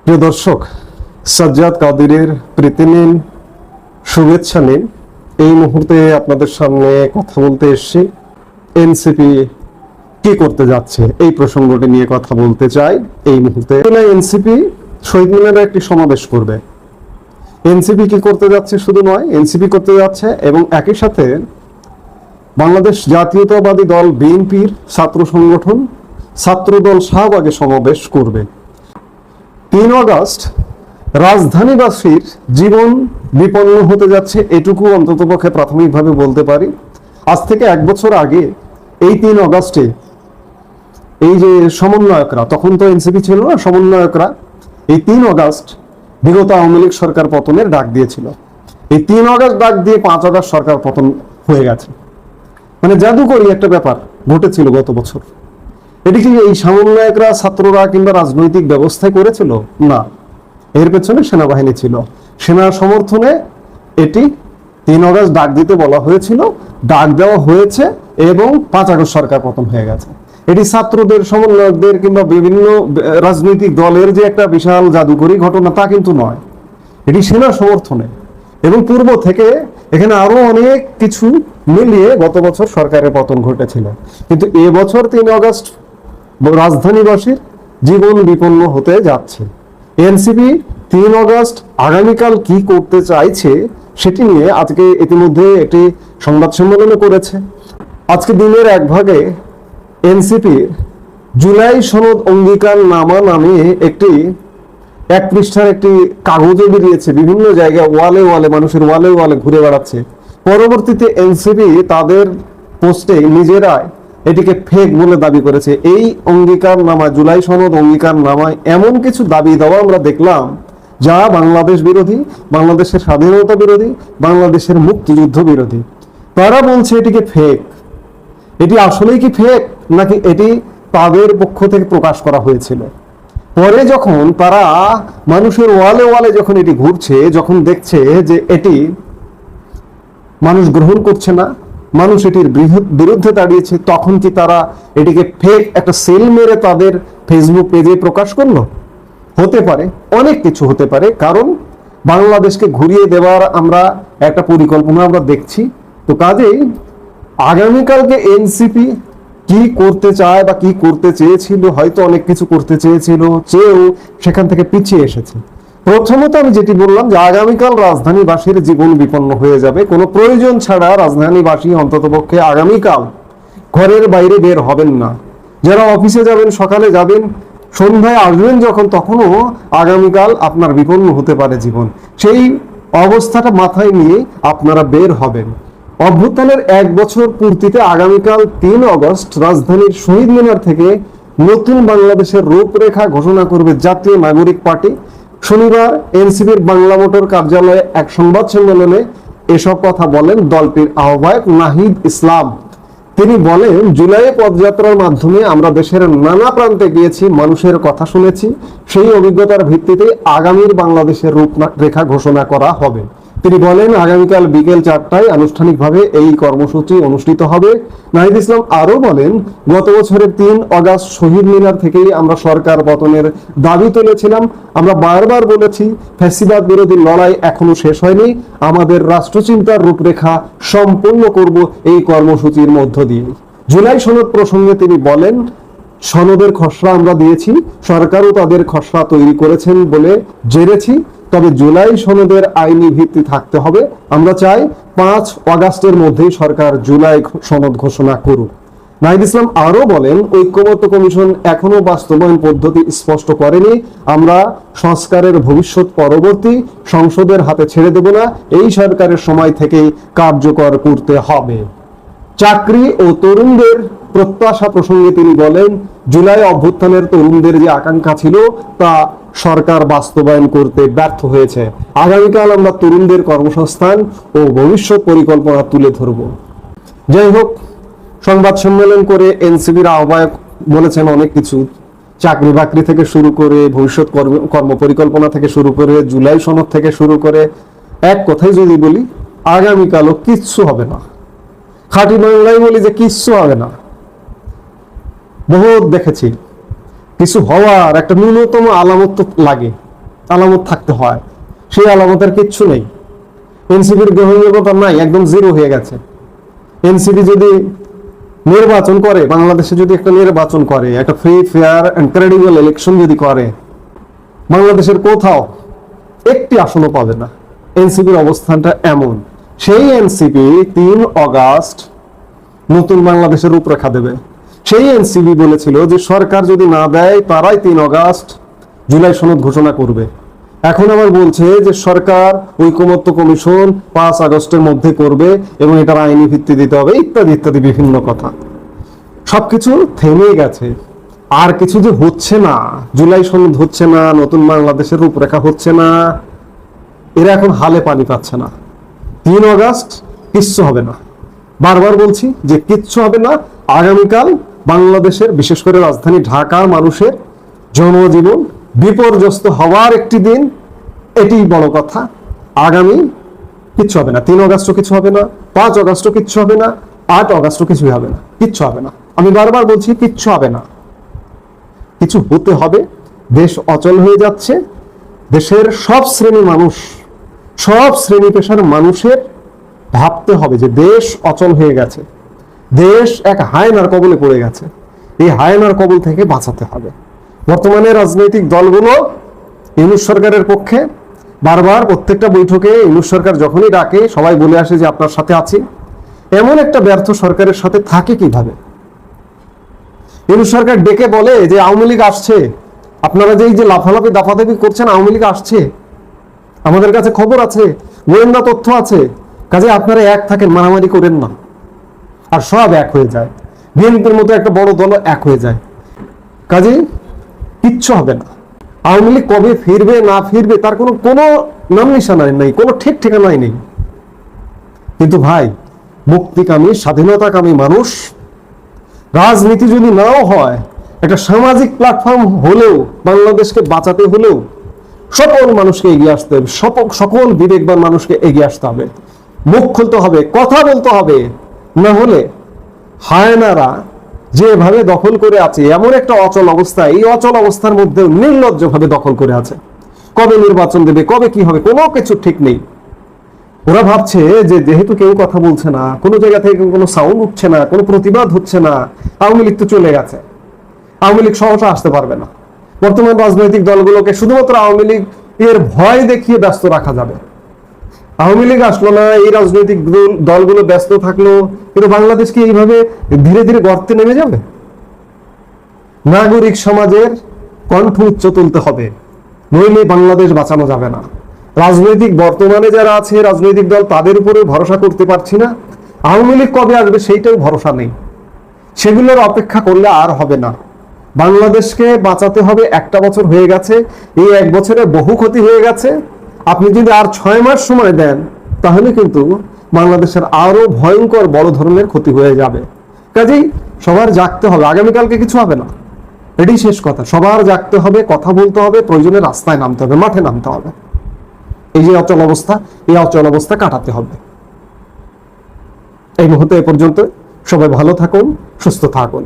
প্রিয় দর্শক, সাজ্জাদ কাদিরের প্রীতি নিন, শুভেচ্ছা নিন। এই মুহূর্তে আপনাদের সামনে কথা বলতে এসেছি। এনসিপি কি করতে যাচ্ছে এই প্রসঙ্গটি নিয়ে কথা বলতে চাই এই মুহূর্তে। এনসিপি শহীদ মিনারে একটি সমাবেশ করবে। এনসিপি কি করতে যাচ্ছে শুধু নয়, এনসিপি করতে যাচ্ছে এবং একই সাথে বাংলাদেশ জাতীয়তাবাদী দল বিএনপির ছাত্র সংগঠন ছাত্রদল শাহবাগে সমাবেশ করবে। 3 আগস্ট রাজধানীবাসীর জীবন বিপন্ন হতে যাচ্ছে, এটুকু অন্ততপক্ষে প্রাথমিকভাবে বলতে পারি। আজ থেকে 1 বছর আগে এই 3 আগস্টে এই যে সমন্বয়করা, তখন তো এনসিপি ছিল না, সমন্বয়করা এই 3 আগস্ট বিগত আওয়ামী লীগ সরকার পতনের ডাক দিয়েছিল। এই 3 আগস্ট ডাক দিয়ে 5 আগস্ট সরকার পতন হয়ে গেছে। মানে জাদুকরী একটা ব্যাপার ঘটেছিল গত বছর। এটি কি এই সমন্বয়করা, ছাত্ররা কিংবা রাজনৈতিক ব্যবস্থায় করেছিল? না, এর পেছনে সেনাবাহিনী ছিল। সেনার সমর্থনে এটি 3 আগস্ট ডাক দিতে বলা হয়েছিল, ডাক দেওয়া হয়েছে এবং 5 আগস্ট সরকার পতন হয়ে গেছে। এটি ছাত্রদের, সমন্বয়কদের কিংবা বিভিন্ন রাজনৈতিক দলের যে একটা বিশাল জাদুকরী ঘটনা তা কিন্তু নয়, এটি সেনা সমর্থনে এবং পূর্ব থেকে এখানে আরো অনেক কিছু মিলিয়ে গত বছর সরকারের পতন ঘটেছিল। কিন্তু এবছর 3 আগস্ট রাজধানীবাসীর জীবন বিপন্ন হতে যাচ্ছে। এনসিপি 3 আগস্ট আগামীকাল কি করতে চাইছে সেটি নিয়ে আজকে ইতিমধ্যে একটি সংবাদ সম্মেলন করেছে। আজকে দিনের এক ভাগে এনসিপি জুলাই সনদ অঙ্গীকার নামা নামে একটি 1 পৃষ্ঠার একটি কাগজে বেরিয়েছে, বিভিন্ন জায়গায় ওয়ালে ওয়ালে, মানুষের ওয়ালে ওয়ালে ঘুরে বেড়াচ্ছে। পরবর্তীতে এনসিপি তাদের পোস্টে নিজেরাই এটিকে ফেক বলে দাবি করেছে। এই অঙ্গীকার নামা, জুলাই সনদ অঙ্গীকার নামায় এমন কিছু দাবি দেওয়া আমরা দেখলাম যা বাংলাদেশ বিরোধী, বাংলাদেশের স্বাধীনতা বিরোধী, বাংলাদেশের মুক্তিযুদ্ধ বিরোধী। তারা বলছে এটিকে ফেক। এটি আসলেই কি ফেক, নাকি এটি তাদের পক্ষ থেকে প্রকাশ করা হয়েছিল? পরে যখন তারা মানুষের ওয়ালে ওয়ালে যখন এটি ঘুরছে, যখন দেখছে যে এটি মানুষ গ্রহণ করছে না, মানুষ এটির বিরুদ্ধে দাঁড়িয়েছে, তখন কি তারা এটিকে ফেক একটা সেল মেরে তাদের ফেসবুক পেজে প্রকাশ করলো? হতে পারে, অনেক কিছু হতে পারে, কারণ বাংলাদেশকে ঘুরিয়ে দেওয়ার আমরা একটা পরিকল্পনা আমরা দেখছি। তো কাজেই আগামীকালকে এনসিপি কি করতে চায় বা কি করতে চেয়েছিল, হয়তো অনেক কিছু করতে চেয়েছিল, চেয়েও সেখান থেকে পিছিয়ে এসেছে। প্রথমত আমি যেটি বললাম যে আগামীকাল রাজধানীবাসীর জীবন বিপন্ন হয়ে যাবে। কোনো প্রয়োজন ছাড়া রাজধানীবাসী অন্ততপক্ষে আগামীকাল ঘরের বাইরে বের হবেন না। যারা অফিসে যাবেন, সকালে যাবেন, সন্ধ্যায় আসবেন যখন, তখনও আগামীকাল আপনার বিপন্ন হতে পারে জীবন। সেই অবস্থাটা মাথায় নিয়ে আপনারা বের হবেন। অভ্যুত্থানের 1 বছর পূর্তিতে আগামীকাল 3 আগস্ট রাজধানীর শহীদ মিনার থেকে নতুন বাংলাদেশের রূপরেখা ঘোষণা করবে জাতীয় নাগরিক পার্টি। শনিবার এনসিপির বাংলা মোটর কার্যালয়ে এক সংবাদ সম্মেলনে এসব কথা বলেন দলটির আহ্বায়ক নাহিদ ইসলাম। তিনি বলেন, জুলাই পদযাত্রার মাধ্যমে আমরা দেশের নানা প্রান্তে গিয়েছি, মানুষের কথা শুনেছি। সেই অভিজ্ঞতার ভিত্তিতে আগামীর বাংলাদেশের রূপরেখা ঘোষণা করা হবে। তিনি বলেন, আগামীকাল বিকেল 4টায় আনুষ্ঠানিকভাবে এই কর্মসূচি অনুষ্ঠিত হবে। নাহিদ ইসলাম আরো বলেন, গত বছরের 3 আগস্ট শহীদ মিনার থেকেই আমরা সরকার পতনের দাবি তুলেছিলাম। আমরা বারবার বলেছি, ফ্যাসিবাদ বিরোধী লড়াই এখনো শেষ হয়নি। আমাদের রাষ্ট্রচিন্তার রূপরেখা সম্পূর্ণ করব এই কর্মসূচির মধ্য দিয়ে। জুলাই সনদ প্রসঙ্গে তিনি বলেন, সনদের খসড়া আমরা দিয়েছি, সরকারও তাদের খসড়া তৈরি করেছেন বলে জেনেছি। তবে জুলাই সনদের আইনি ভিত্তি থাকতে হবে। আমরা চাই 5 আগস্টের মধ্যেই সরকার জুলাই সনদ ঘোষণা করুক। নাহিদ ইসলাম আরো বলেন, ঐক্যমত্য কমিশন এখনো বাস্তবায়ন পদ্ধতি স্পষ্ট করেনি। আমরা সংস্কারের ভবিষ্যৎ পরবর্তী সংসদের হাতে ছেড়ে দেব না। এই সরকারের সময় থেকেই কার্যকর করতে হবে। চাকরি ও তরুণদের প্রত্যাশা প্রসঙ্গে তিনি বলেন, জুলাই অভ্যুত্থানের তরুণদের যে আকাঙ্ক্ষা ছিল তা সরকার বাস্তবায়ন করতে ব্যর্থ হয়েছে। আগামীকাল আমরা তরুণদের কর্মসংস্থান ও ভবিষ্যৎ পরিকল্পনা তুলে ধরব। যাই হোক, সংবাদ সম্মেলন করে এনসিপির আহ্বায়ক বলেছেন অনেক কিছু, চাকরি বাকরি থেকে শুরু করে, ভবিষ্যৎ কর্ম পরিকল্পনা থেকে শুরু করে, জুলাই সনদ থেকে শুরু করে। এক কথাই যদি বলি, আগামীকালও কিচ্ছু হবে না। খাঁটি বাংলায় বলি যে কিচ্ছু হবে না। বহুত দেখেছি, কিছু হওয়ার একটা ন্যূনতম আলামত লাগে, আলামত থাকতে হয়, সেই আলামতের কিচ্ছু নেই। এনসিপির গ্রহণযোগ্যতা নাই, একদম জিরো হয়ে গেছে। এনসিপি যদি নির্বাচন করে, বাংলাদেশে যদি একটা নির্বাচন করে, একটা free fair and credible election যদি করে, বাংলাদেশের কোথাও একটি আসনও পাবে না। এনসিপির অবস্থানটা এমন। সেই এনসিপি 3 অগাস্ট নতুন বাংলাদেশের রূপরেখা দেবে। সেই এনসিপি বলেছিল যে সরকার যদি না দেয় তারাই 3 অগাস্ট জুলাই সনদ ঘোষণা করবে। এখন আবার বলছে যে সরকার ঐকমত্য কমিশন 5 আগস্টের মধ্যে করবে এবং এটার আইনি ভিত্তি দিতে হবে, ইত্যাদি ইত্যাদি বিভিন্ন কথা। সবকিছু থেমে গেছে, আর কিছু যে হচ্ছে না, জুলাই সনদ হচ্ছে না, নতুন বাংলাদেশের রূপরেখা হচ্ছে না, এরা এখন হালে পানি পাচ্ছে না। 3 অগাস্ট কিচ্ছু হবে না, বারবার বলছি যে কিচ্ছু হবে না। আগামীকাল বাংলাদেশের, বিশেষ করে রাজধানী ঢাকার মানুষের জনজীবন বিপর্যস্ত হওয়ার একটি দিন, এটি বড় কথা। আগামী কিচ্ছু হবে না, 3 অগাস্টও কিছু হবে না, 5 অগাস্টও কিচ্ছু হবে না, 8 অগাস্টও কিছুই হবে না, কিচ্ছু হবে না। আমি বারবার বলছি কিচ্ছু হবে না, কিছু হতে হবে। দেশ অচল হয়ে যাচ্ছে। দেশের সব শ্রেণী মানুষ, সব শ্রেণী পেশার মানুষের ভাবতে হবে যে দেশ অচল হয়ে গেছে, দেশ এক হায়নার কবলে পড়ে গেছে। এই হায়নার কবল থেকে বাঁচাতে হবে। বর্তমানে রাজনৈতিক দলগুলো ইউনূস সরকারের পক্ষে। বারবার প্রত্যেকটা বৈঠকে ইউনূস সরকার যখনই ডাকে সবাই বলে আসে যে আপনার সাথে আছি। এমন একটা ব্যর্থ সরকারের সাথে থাকে কিভাবে? ইউনূস সরকার ডেকে বলে যে আওয়ামী লীগ আসছে, আপনারা যে এই যে লাফালাফি দাফাদাফি করছেন, আওয়ামী লীগ আসছে, আমাদের কাছে খবর আছে, গোয়েন্দা তথ্য আছে, কাজে আপনারা এক থাকেন, মারামারি করেন না। আর সব এক হয়ে যায়, বিএনপির মতো একটা বড় দল এক হয়ে যায়, কাজে কিচ্ছু হবে না। আওয়ামী লীগ কবে ফিরবে না ফিরবে তার কোনো নাম নিশানা নেই, কোনো ঠিক ঠিকানাই নেই। কিন্তু ভাই, মুক্তিকামী স্বাধীনতাকামী মানুষ, রাজনীতি যদি নাও হয়, একটা সামাজিক প্ল্যাটফর্ম হলেও বাংলাদেশকে বাঁচাতে হলেও সকল মানুষকে এগিয়ে আসতে হবে, সকল বিবেকবান মানুষকে এগিয়ে আসতে হবে, মুখ খুলতে হবে, কথা বলতে হবে। না হলে হায়নারা যেভাবে দখল করে আছে, এমন একটা অচল অবস্থা, এই অচল অবস্থার মধ্যে নির্লজ্জভাবে দখল করে আছে। কবে নির্বাচন দেবে, কবে কি হবে, কোনো কিছু ঠিক নেই। ওরা ভাবছে যে যেহেতু কেউ কথা বলছে না, কোনো জায়গা থেকে কোনো সাউন্ড উঠছে না, কোনো প্রতিবাদ হচ্ছে না, আওয়ামী লীগ তো চলে গেছে, আওয়ামী লীগ সহসা আসতে পারবে না। বর্তমান রাজনৈতিক দলগুলোকে শুধুমাত্র আওয়ামী লীগ এর ভয় দেখিয়ে ব্যস্ত রাখা যাবে। আওয়ামী লীগ আসলো না, এই রাজনৈতিক দলগুলো ব্যস্ত থাকলো, কিন্তু বাংলাদেশ কি এইভাবে ধীরে ধীরে গর্তে নেমে যাবে? নাগরিক সমাজের কণ্ঠ উচ্চ তুলতে হবে, নইলে বাংলাদেশ বাঁচানো যাবে না। রাজনৈতিক বর্তমানে যারা আছে রাজনৈতিক দল, তাদের উপরে ভরসা করতে পারছি না। আওয়ামী লীগ কবে আসবে সেইটাও ভরসা নেই। সেগুলোর অপেক্ষা করলে আর হবে না। বাংলাদেশকে বাঁচাতে হবে। 1 বছর হয়ে গেছে, এই 1 বছরে বহু ক্ষতি হয়ে গেছে। আপনি যদি আর 6 মাস সময় দেন, তাহলে কিন্তু বাংলাদেশের আরো ভয়ঙ্কর বড় ধরনের ক্ষতি হয়ে যাবে। কাজেই সবার জাগতে হবে, আগামীকালকে কিছু হবে না, এটাই শেষ কথা। সবার জাগতে হবে, কথা বলতে হবে, প্রয়োজনে রাস্তায় নামতে হবে, মাঠে নামতে হবে। এই যে অচল অবস্থা, এই অচল অবস্থা কাটাতে হবে। এই মুহূর্তে এ পর্যন্ত। সবাই ভালো থাকুন, সুস্থ থাকুন।